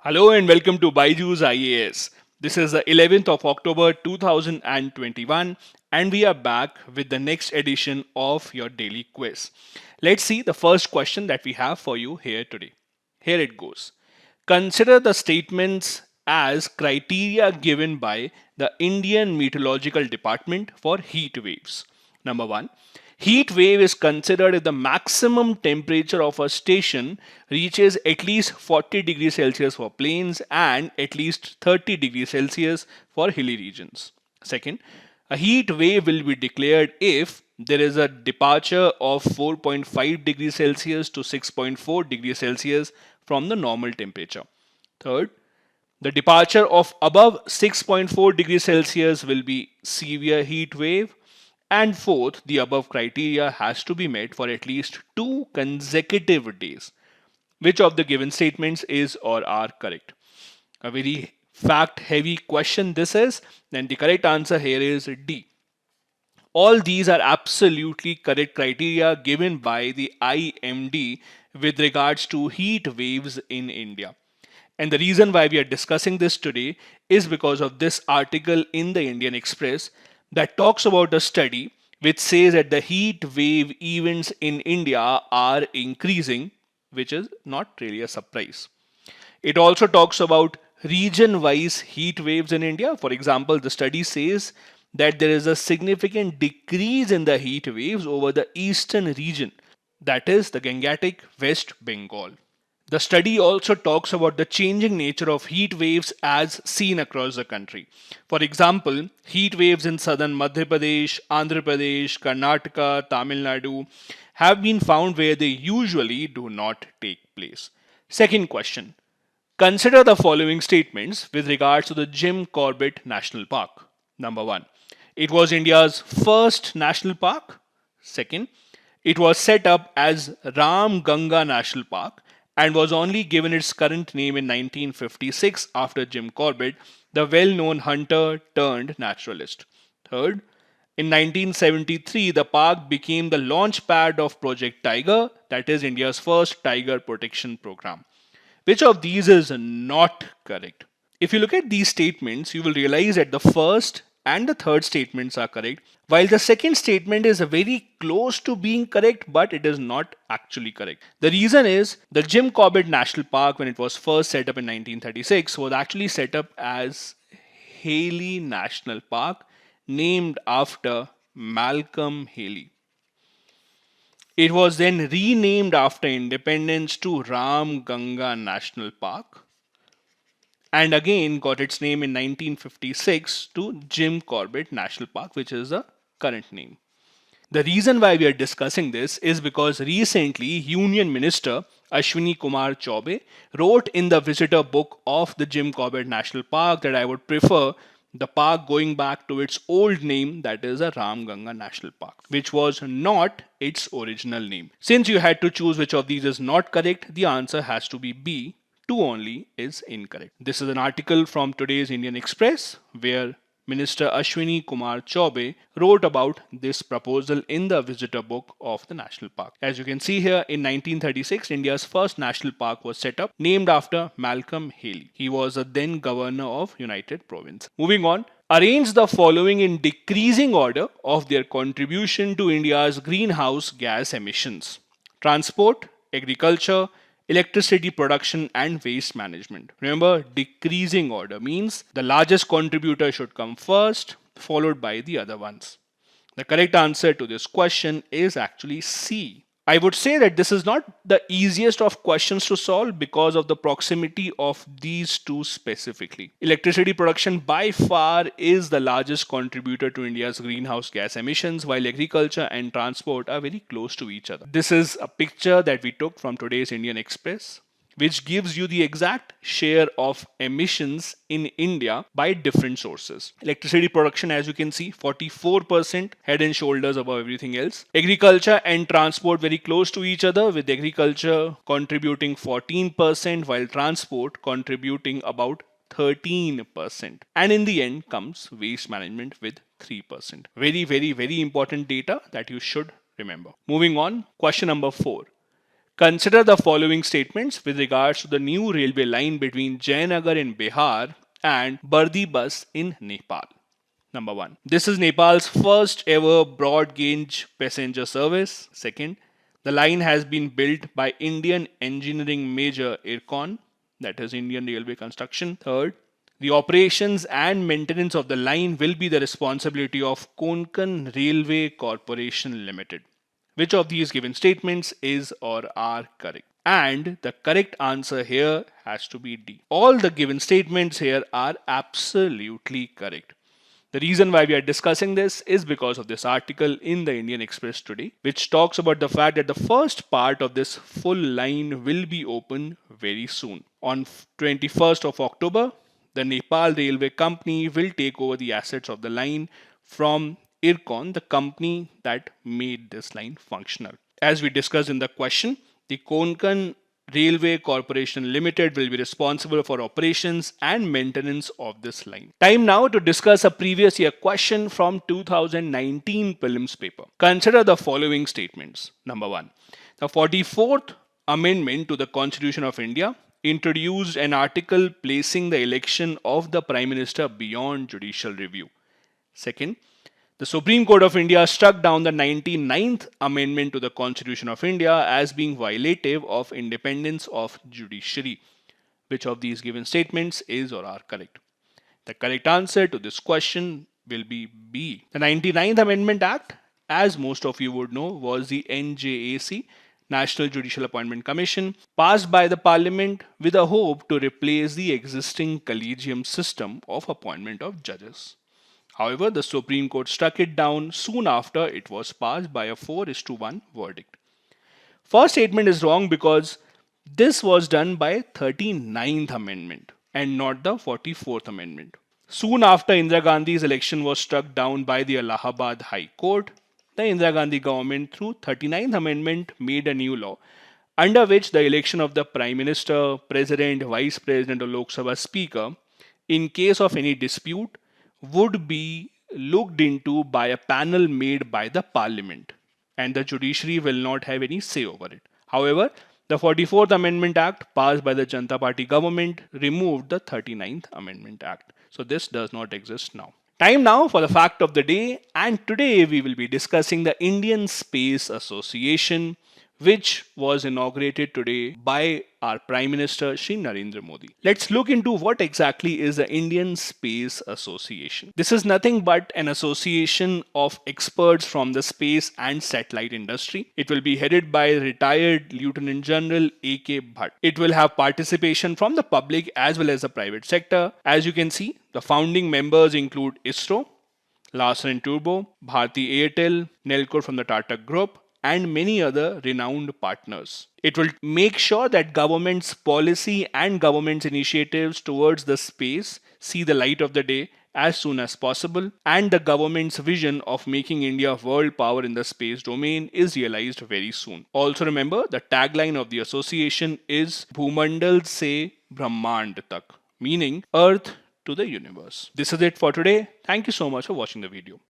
Hello and welcome to Byju's IAS. This is the 11th of October 2021 and we are back with the next edition of your daily quiz. Let's see the first question that we have for you here today. Here it goes. Consider the statements as criteria given by the Indian Meteorological Department for heat waves. Number 1. Heat wave is considered if the maximum temperature of a station reaches at least 40 degrees Celsius for plains and at least 30 degrees Celsius for hilly regions. Second, a heat wave will be declared if there is a departure of 4.5 degrees Celsius to 6.4 degrees Celsius from the normal temperature. Third, the departure of above 6.4 degrees Celsius will be severe heat wave. And fourth, the above criteria has to be met for at least 2 consecutive days. Which of the given statements is or are correct? A very fact heavy question this is, and the correct answer here is D. All these are absolutely correct criteria given by the IMD with regards to heat waves in India. And the reason why we are discussing this today is because of this article in the Indian Express that talks about a study which says that the heat wave events in India are increasing, which is not really a surprise. It also talks about region wise heat waves in India. For example, the study says that there is a significant decrease in the heat waves over the eastern region, that is the Gangetic West Bengal. The study also talks about the changing nature of heat waves as seen across the country. For example, heat waves in southern Madhya Pradesh, Andhra Pradesh, Karnataka, Tamil Nadu have been found where they usually do not take place. Second question. Consider the following statements with regards to the Jim Corbett National Park. Number 1. It was India's first national park. Second, it was set up as Ram Ganga National Park and was only given its current name in 1956 after Jim Corbett, the well known hunter turned naturalist. Third, in 1973, the park became the launch pad of Project Tiger, that is India's first tiger protection program. Which of these is not correct? If you look at these statements, you will realize that the first and the third statements are correct, while the second statement is very close to being correct, but it is not actually correct. The reason is the Jim Corbett National Park, when it was first set up in 1936, was actually set up as Haley National Park, named after Malcolm Haley. It was then renamed after independence to Ram Ganga National Park and again got its name in 1956 to Jim Corbett National Park, which is the current name. The reason why we are discussing this is because recently Union Minister Ashwini Kumar Chaubey wrote in the visitor book of the Jim Corbett National Park that I would prefer the park going back to its old name, that is a Ram Ganga National Park, which was not its original name. Since you had to choose which of these is not correct, the answer has to be B. 2 only is incorrect. This is an article from today's Indian Express where Minister Ashwini Kumar Chaubey wrote about this proposal in the visitor book of the national park. As you can see here, in 1936, India's first national park was set up, named after Malcolm Haley. He was a then governor of United Province. Moving on, arrange the following in decreasing order of their contribution to India's greenhouse gas emissions: transport, agriculture, electricity production and waste management. Remember, decreasing order means the largest contributor should come first, followed by the other ones. The correct answer to this question is actually C. I would say that this is not the easiest of questions to solve because of the proximity of these two specifically. Electricity production by far is the largest contributor to India's greenhouse gas emissions, while agriculture and transport are very close to each other. This is a picture that we took from today's Indian Express, which gives you the exact share of emissions in India by different sources. Electricity production, as you can see, 44%, head and shoulders above everything else. Agriculture and transport very close to each other, with agriculture contributing 14%, while transport contributing about 13%. And in the end comes waste management with 3%. Very important data that you should remember. Moving on, question number 4. Consider the following statements with regards to the new railway line between Jayanagar in Bihar and Bardi Bus in Nepal. Number one, this is Nepal's first ever broad gauge passenger service. Second, the line has been built by Indian engineering major IRCON, that is Indian Railway Construction. Third, the operations and maintenance of the line will be the responsibility of Konkan Railway Corporation Limited. Which of these given statements is or are correct? And the correct answer here has to be D. All the given statements here are absolutely correct. The reason why we are discussing this is because of this article in the Indian Express today, which talks about the fact that the first part of this full line will be open very soon. On 21st of October, the Nepal Railway Company will take over the assets of the line from IRCON, the company that made this line functional. As we discussed in the question, the Konkan Railway Corporation Limited will be responsible for operations and maintenance of this line. Time now to discuss a previous year question from 2019 prelims paper. Consider the following statements. Number one, the 44th Amendment to the Constitution of India introduced an article placing the election of the Prime Minister beyond judicial review. Second, the Supreme Court of India struck down the 99th Amendment to the Constitution of India as being violative of independence of judiciary. Which of these given statements is or are correct? The correct answer to this question will be B. The 99th Amendment Act, as most of you would know, was the NJAC, National Judicial Appointment Commission, passed by the Parliament with a hope to replace the existing collegium system of appointment of judges. However, the Supreme Court struck it down soon after it was passed by a 4:1 verdict. First statement is wrong because this was done by 39th Amendment and not the 44th Amendment. Soon after Indira Gandhi's election was struck down by the Allahabad High Court, the Indira Gandhi government through 39th Amendment made a new law under which the election of the Prime Minister, President, Vice President or Lok Sabha Speaker in case of any dispute would be looked into by a panel made by the Parliament, and the judiciary will not have any say over it. However, the 44th Amendment Act passed by the Janata Party government removed the 39th Amendment Act. So this does not exist now. Time now for the fact of the day, and today we will be discussing the Indian Space Association, which was inaugurated today by our Prime Minister Shri Narendra Modi. Let's look into what exactly is the Indian Space Association. This is nothing but an association of experts from the space and satellite industry. It will be headed by retired Lieutenant General A.K. Bhatt. It will have participation from the public as well as the private sector. As you can see, the founding members include ISRO, Larsen & Toubro, Bharti Airtel, Nelco from the Tata Group, and many other renowned partners. It will make sure that government's policy and government's initiatives towards the space see the light of the day as soon as possible, and the government's vision of making India world power in the space domain is realized very soon. Also remember, the tagline of the association is Bhumandal se Brahmand tak, meaning Earth to the universe. This is it for today. Thank you so much for watching the video.